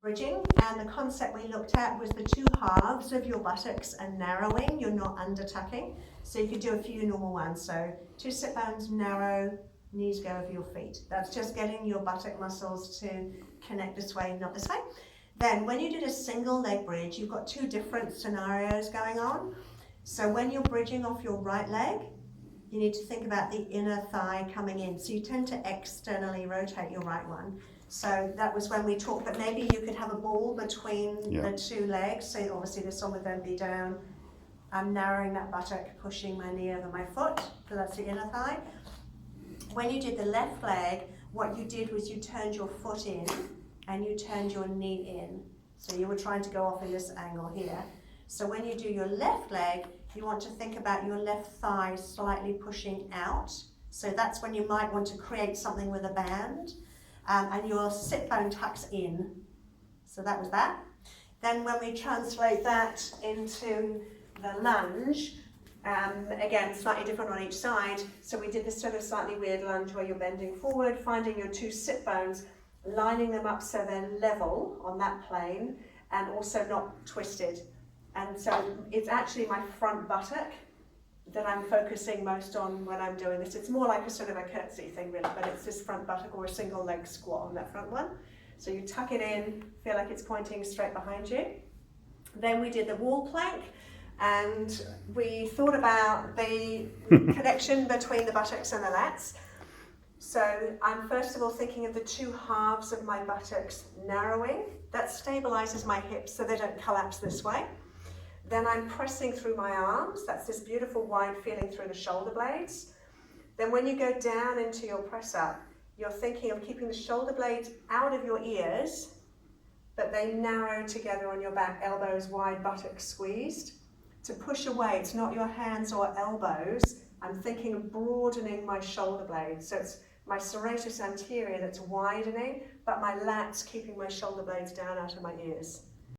bridging, and the concept we looked at was the two halves of your buttocks are narrowing, you're not under tucking. So you could do a few normal ones. So 2 sit bones, narrow, knees go over your feet. That's just getting your buttock muscles to connect this way, not this way. Then when you did a single leg bridge, you've got 2 different scenarios going on. So when you're bridging off your right leg, you need to think about the inner thigh coming in. So you tend to externally rotate your right one. So that was when we talked, but maybe you could have a ball between the 2 legs. So obviously this one would then be down. I'm narrowing that buttock, pushing my knee over my foot, so that's the inner thigh. When you did the left leg, what you did was you turned your foot in and you turned your knee in. So you were trying to go off in this angle here. So when you do your left leg, you want to think about your left thigh slightly pushing out. So that's when you might want to create something with a band. And your sit bone tucks in. So that was that. Then when we translate that into the lunge, again, slightly different on each side. So we did this sort of slightly weird lunge where you're bending forward, finding your 2 sit bones, lining them up so they're level on that plane and also not twisted. And so it's actually my front buttock that I'm focusing most on when I'm doing this. It's more like a sort of a curtsy thing really, but it's this front buttock or a single leg squat on that front one. So you tuck it in, feel like it's pointing straight behind you. Then we did the wall plank, and we thought about the connection between the buttocks and the lats. So I'm first of all thinking of the 2 halves of my buttocks narrowing. That stabilizes my hips so they don't collapse this way. Then I'm pressing through my arms. That's this beautiful wide feeling through the shoulder blades. Then when you go down into your press up, you're thinking of keeping the shoulder blades out of your ears, but they narrow together on your back, elbows wide, buttocks squeezed. To push away, it's not your hands or elbows. I'm thinking of broadening my shoulder blades. So it's my serratus anterior that's widening, but my lats keeping my shoulder blades down out of my ears.